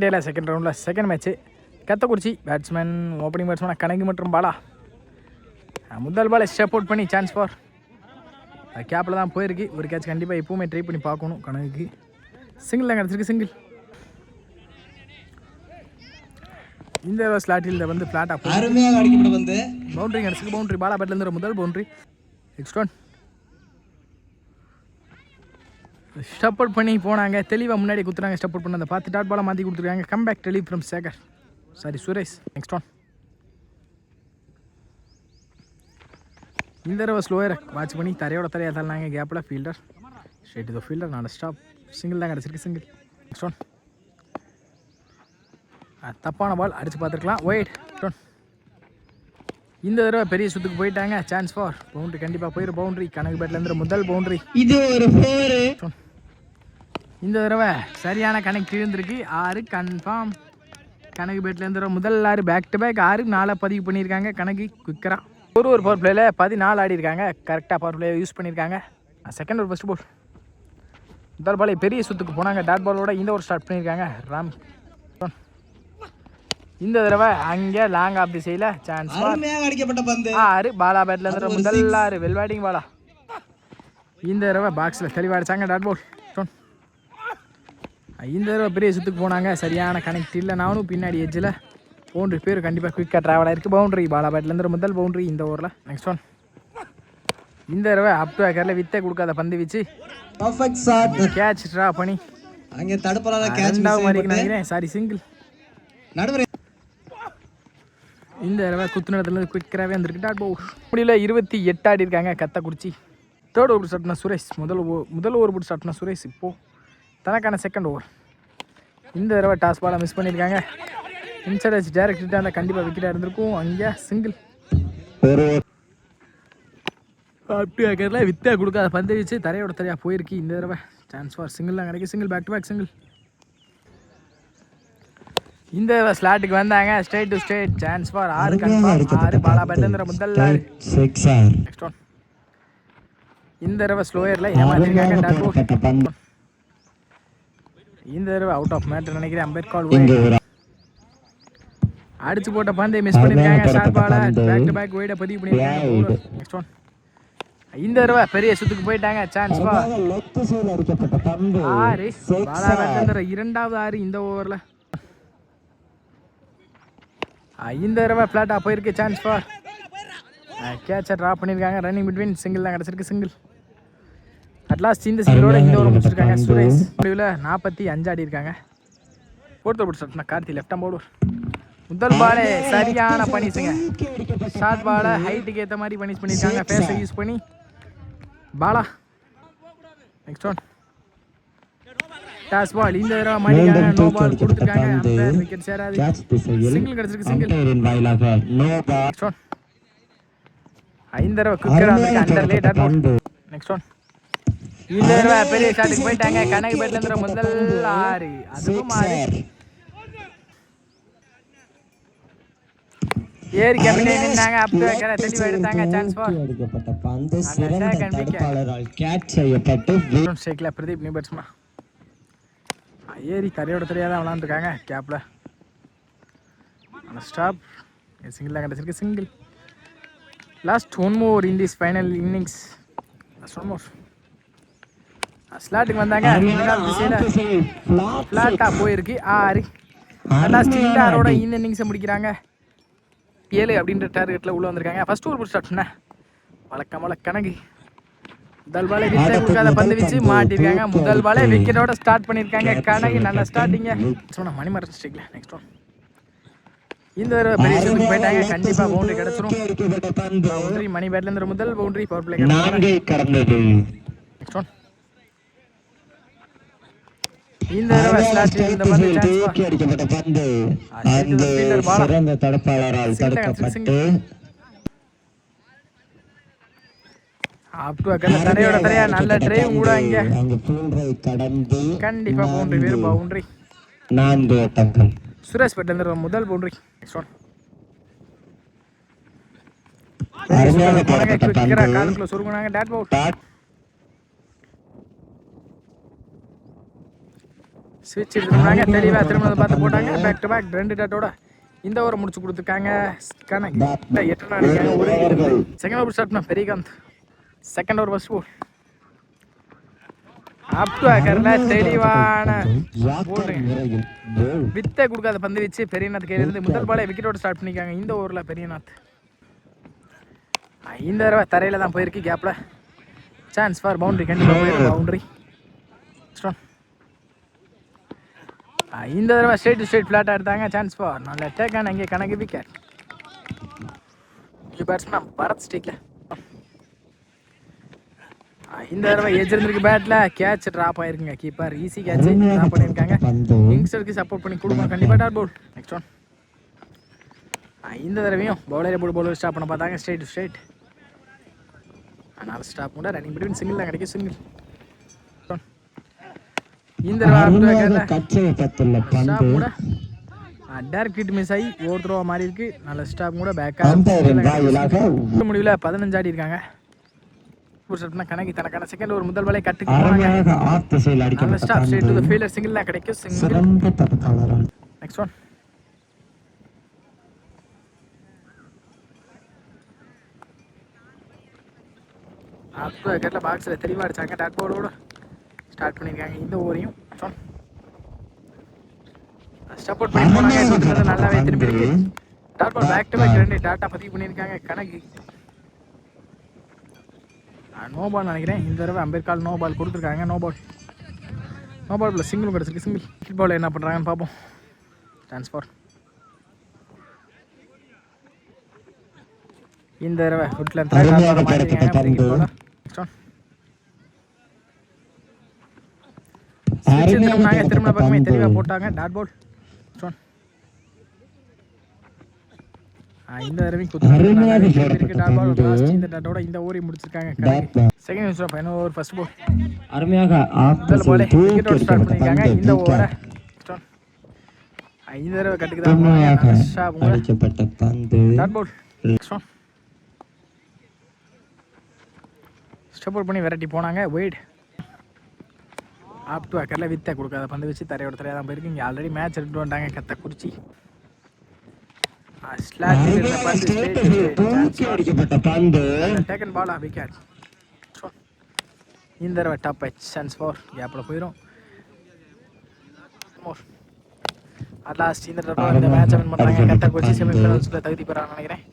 Lucky டேல second ரவுண்டில் second match Kathakurichi batsman opening batsman கணக்கு மற்றும் பாலா முதல் பாலை ஸ்டெப் அவுட் பண்ணி சான்ஸ் ஃபார் கேப்பில் தான் போயிருக்கு. ஒரு கேட்ச் கண்டிப்பாக எப்பவுமே ட்ரை பண்ணி பார்க்கணும். கணக்குக்கு சிங்கிள் தான் கிடச்சிருக்கு. சிங்கிள் இந்த ஸ்லாட்டில் வந்து ஃப்ளாட்டாக பவுண்டரி கிடச்சிருக்கு. பவுண்டரி பாலா பேட்லேருந்து ஒரு முதல் boundary. Next one step out பண்ணி போனாங்க. தெளிவாக முன்னாடி குத்துறாங்க. ஸ்டெப் அவுட் பண்ணி அதை பார்த்து டாட் பாலை மாற்றி கொடுத்துருக்காங்க. Come back delivery from Sekar Suresh. Next one இந்த தடவை ஸ்லோயர் வாட்ச் பண்ணி தரையோட தரையாக தள்ளினாங்க. கேப்பில் ஃபீல்டர் ஸ்ட்ரெயிட் டு ஃபீல்டர் நான் ஸ்டாப். சிங்கிள் தான் கிடச்சிருக்கு. சிங்கிள். நெக்ஸ்ட் ஒன் தப்பான பால் அடித்து பார்த்துருக்கலாம். ஒயிட் டொன் இந்த தடவை பெரிய சுத்துக்கு போயிட்டாங்க. சான்ஸ் ஃபார் பவுண்டரி கண்டிப்பாக போயிரு. பவுண்டரி கணக்கு பேட்லேருந்து முதல் பவுண்டரி. இது ஒரு 4. இந்த தடவை சரியான கணக்கு இருந்திருக்கு. 6 கன்ஃபார்ம். கணக்கு பேட்லேருந்து முதல் 6 பேக் டு பேக் 6 4 பதிவு பண்ணியிருக்காங்க. கணக்கு குயிக்கராக ஒரு பவர் பிளேயில் 14 ஆடி இருக்காங்க. கரெக்டாக பவர் பிளேயை யூஸ் பண்ணியிருக்காங்க. செகண்ட் ஒரு ஃபஸ்ட் பால் முதல் பாலை பெரிய சுத்துக்கு போனாங்க. டாட் பாலோட இந்த ஒரு ஸ்டார்ட் பண்ணியிருக்காங்க. ராம் இந்த தடவை அங்கே லாங் ஆஃப் திசையில் சான்ஸ் 6 பாலா பேட்லேருந்து முதல் 6 வெல்வாடிங் பாலா. இந்த தடவை பாக்ஸில் தெளிவாடிச்சாங்க. டாட் பால் இந்த தடவை பெரிய சுத்துக்கு போனாங்க. சரியான கனெக்ட் இல்லை. நானும் பின்னாடி எஜ்ஜில் பவுண்டரி பேர் கண்டிப்பாக குயிக்காக ட்ராவல் ஆகிருக்கு. பவுண்டரி பாலா பேட்லேருந்து முதல் பவுண்டரி இந்த ஓவரில். நெக்ஸ்ட் ஒன் இந்த தடவை அப் டு ஏக்கரில் வித்தை கொடுக்காத பந்து வச்சு கேட்ச் ட்ரா பண்ணி அங்கே தடுப்பலாத கேட்ச் நினைக்கிறேன். Sorry single. இந்த தடவை குத்து நேரத்தில் குயிக்கராகவே வந்திருக்கு. டாட் பால் முடியல 28 ஆடி இருக்காங்க. கத்தக்குறிச்சி தேர்ட் ஓவர் ஸ்டார்ட்னா சுரேஷ். முதல் ஓவர் போட்டு ஸ்டார்ட்னா சுரேஷ். இப்போது தனக்கான செகண்ட் ஓவர். இந்த தடவை டாஸ் பாலை மிஸ் பண்ணியிருக்காங்க. இன்சைட் அடிச்சு டேரக்ட் இருந்தால் கண்டிப்பாக விக்கெட்டாக இருந்திருக்கும். அங்கே சிங்கிள். அப் டு ஏக்கரில் வித்தை கொடுக்காத பந்து வச்சு தரையோட தரையாக போயிருக்கு. இந்த தடவை சான்ஸ் ஃபார் சிங்கிள் தான் கிடைக்கும். Single back to back single. இந்த தடவை ஸ்லாட்டுக்கு வந்தாங்க. Straight to straight chance for 6 confirm. 6 பாலா பேட்லேருந்து முதல் 6. நெக்ஸ்ட் ஒன் இந்த தடவை ஸ்லோயரில் ஏமாற்றிருக்காங்க. டாட் பால் இந்த தடவை அவுட் ஆஃப் மேட்டர் நினைக்கிறேன். அம்பேத்கால் அடிச்சு போட்ட பந்தை மிஸ் பண்ணிருக்காங்க. ஷார்ட் பால பேக் டு பேக் வைட பதிவு பண்ணிருக்காங்க. நெக்ஸ்ட் ஒன் இந்த தடவை பெரிய சுத்துக்கு போயிட்டாங்க. சான்ஸ் ஃபார் 6 பாலா பேட்லேருந்து இரண்டாவது 6 இந்த ஓவரில். இந்த தடவை ஃப்ளாட்டாக போயிருக்கு. சான்ஸ் ஃபார் கேட்சை ட்ராப் பண்ணியிருக்காங்க. ரன்னிங் பிட்வீன் சிங்கிள் தான் கிடச்சிருக்கு. சிங்கிள். அட்லாஸ்ட் இந்த சிங்கிளோட இந்த ஓவர் முடிச்சிருக்காங்க. சுரேஷ் முடிவில் 45 ஆடி இருக்காங்க. ஃபோர்த் ஓவர் ஸ்டார்ட்னா கார்த்தி லெஃப்ட் ஆம் பவுலர். முதல் பாலே சரியான பனிஷுங்க. ஷார்ட் பாலை ஹைட்டுக்கு ஏற்ற மாதிரி பனிஷ் பண்ணியிருக்காங்க. ஃபேஸை யூஸ் பண்ணி பாலா. நெக்ஸ்ட் ஒன் டாஸ் பால் இந்த தடவை மாட்டிக்காங்க. நோ பால் கொடுத்துருக்காங்க. அம்பையர் விக்கெட் சேராது. சிங்கிள் கிடச்சிருக்கு. சிங்கிள். நெக்ஸ்ட் ஒன் இந்த தடவை குக்கர் அண்டர் லேட் டாட் பால். நெக்ஸ்ட் ஒன் இந்த தடவை பெரிய ஷாட்டுக்கு போயிட்டாங்க. கணக்கு பேட்லேருந்து முதல் 6 அதுவும் 6 ஏர் கேப்டன் நின்னாங்க. அப் டு ஏக்கரை தெளிவா எடுத்தாங்க. சான்ஸ் ஃபார் அடிக்கப்பட்ட பந்து சிறந்த தடுப்பாளரால் கேட்ச் செய்யப்பட்டு ஸ்ட்ரைக்ல பிரதீப் நியூ பேட்ஸ்மேன் ஏரி தரையோட தெரியாத விளையாண்டுருக்காங்க. கேப்ல ஸ்டாப். சிங்கிள் தான் கிடச்சிருக்கு. Single. Last one more in this final innings. Last one more. ஸ்லாட்டுக்கு வந்தாங்க. ஃப்ளாட்டாக போயிருக்கு. 6 லாஸ்ட் இந்த ஆரோட இந்த இன்னிங்ஸை முடிக்கிறாங்க. 7 அப்படின்ற டார்கெட்டில் உள்ளே வந்திருக்காங்க. ஃபர்ஸ்ட் ஓவர் ஸ்டார்ட் பண்ண வழக்கமான கணக்கு முதல் பாலே விக்கெட் கொடுக்காத பந்து வச்சு மாட்டிருக்காங்க. முதல் பாலே விக்கெட்டோட ஸ்டார்ட் பண்ணியிருக்காங்க. கணக்கு நல்ல ஸ்டார்டிங்க. சொன்ன மணிமரன் ஸ்ட்ரைக்ல. நெக்ஸ்ட் ஒன் இந்த தடவை பெரிய ஷூட்டுக்கு போயிட்டாங்க. கண்டிப்பாக பவுண்டரி கிடச்சிரும். பவுண்டரி மணி பேட்லேருந்து முதல் பவுண்டரி பவர் பிளே கடந்தது. நெக்ஸ்ட் ஒன் இந்த தடவை ஸ்லாட்டில் இந்த பந்து சான்ஸ் அடிக்கப்பட்ட பந்து அந்த சிறந்த தடுப்பாளரால் தடுக்கப்பட்டு அப் டு அக்கல்ல தரையோட தரையா நல்ல டிரைவ் ஊடாங்க. அங்க பவுண்டரி கடந்து கண்டிப்பா பவுண்டரி வேற பவுண்டரி 4 ஓட்டங்கள். சுரேஷ் பேட்லேருந்து முதல் பவுண்டரி. நெக்ஸ்ட் ஒன் அருமையாக போடப்பட்ட பந்து காலுக்குள்ள சொருகுனாங்க. Dot ball. ஸ்விட்ச் எடுத்துருந்தாங்க தெளிவாக திரும்ப பார்த்து போட்டாங்க. பேக் டு பேக் 2 டாட்டோட இந்த ஓவரை முடிச்சு கொடுத்துருக்காங்க. கணக்கு 8 ரன் அடிக்காங்க. ஒரு செகண்ட் ஓவர் ஸ்டார்ட் பண்ண Periyakanth. Second over first ball up to ஆக்கரில் தெளிவான வித்தை கொடுக்காத பந்து வச்சு பெரியநாத் கையில இருந்து முதல் பாலே விக்கெட்டோட ஸ்டார்ட் பண்ணிக்காங்க. இந்த ஓவரில் பெரியநாத் இந்த தடவை தரையில் தான் போயிருக்கு. கேப்பில் சான்ஸ் ஃபார் பவுண்டரி. கண்டிப்பாக போயிருக்கு பவுண்டரி. இந்த தடவை ஸ்ட்ரெயிட் டு ஸ்ட்ரெயிட் ஃப்ளாட்டாக எடுத்தாங்க. சான்ஸ் ஃபார் நல்ல டேக்கான அங்கே கணக்கு விக்கெட். பேட்ஸ்மேன் பரத் ஸ்டேக்கில் இந்த தடவை எஜிருந்திருக்கு பேட்டில். கேட்ச் ட்ராப் ஆயிருக்குங்க. கீப்பர் ஈஸி கேட்ச் ட்ராப் பண்ணியிருக்காங்க. யங்ஸ்டருக்கு சப்போர்ட் பண்ணி கொடுக்கணும் கண்டிப்பாக. Dot ball. Next one. இந்த தடவையும் பவுலரை போட்டு பவுலர் ஸ்டாப் பண்ண பார்த்தாங்க. Straight to straight. அதனால் ஸ்டாப் கூட ரன்னிங் பிட்வீன் சிங்கிள் தான் கிடைக்கும். சிங்கிள். இந்த கூட டேரக்ட் ஹிட் மிஸ் ஆகி ஓவர் த்ரோவா மாதிரி இருக்கு. நல்ல ஸ்டாப் கூட பேக்காக முடிவில் 15 ஆடி இருக்காங்க. கணக்கு தனக்கான செகண்ட் ஒரு முதல் வலை கட்டுக்கு நல்ல stop straight to the fielder. Single தான் கிடைக்கும். சிங்கிள். Next one. பாக்ஸில் தெளிவாக அடிச்சாங்க. டாட் பவுலோட ஸ்டார்ட் பண்ணியிருக்காங்க இந்த ஓவரையும். சப்போர்ட் பண்ணி போனாங்க. நல்லாவே திரும்பி இருக்கு. Dot ball back to back 2 டாட்டா பதிவு பண்ணியிருக்காங்க. கணக்கு நோ பால் நினைக்கிறேன். இந்த தடவை அம்பேத்கால் நோ பால் கொடுத்துருக்காங்க. நோ பால் ப்ளஸ் சிங்கிள் கிடச்சிருக்கு. சிங்கிள். ஹிட் பால் என்ன பண்ணுறாங்கன்னு பார்ப்போம். ட்ரான்ஸ்ஃபார். இந்த தடவை ஃபுட்டில் திரும்ப பக்கமே தெளிவாக போட்டாங்க. Dot ball. இந்த தடவை இந்த டாட்டோட இந்த ஓவரை முடிச்சிருக்காங்க. செகண்ட் நியூஸ் ஃபைனல் ஓவர் ஃபர்ஸ்ட் பால் அருமையாக முதல் பாலே விக்கெட்டோட ஸ்டார்ட் பண்ணியிருக்காங்க. இந்த ஓவரை இந்த தடவை கட்டுக்குதான் அடிக்கப்பட்ட பந்து. Dot ball. சப்போர்ட் பண்ணி விரட்டி போனாங்க. வெயிட் அப் டு அக்கரில் வித்தை கொடுக்காத பந்து வச்சு தரையோட தரையாக தான் போயிருக்கு. இங்கே ஆல்ரெடி மேட்ச் எடுத்துட்டு வந்தாங்க கத்தக்குறிச்சி. இந்த தடவை டாப் சான்ஸ் ஃபார் கேப்பில் போயிடும். அட் லாஸ்ட் இந்த தடவை இந்த மேட்சை வின் பண்ணுறாங்க. கத்தக்குறிச்சி செமிஃபைனல்ஸில் தகுதி பெறான்னு நினைக்கிறேன்.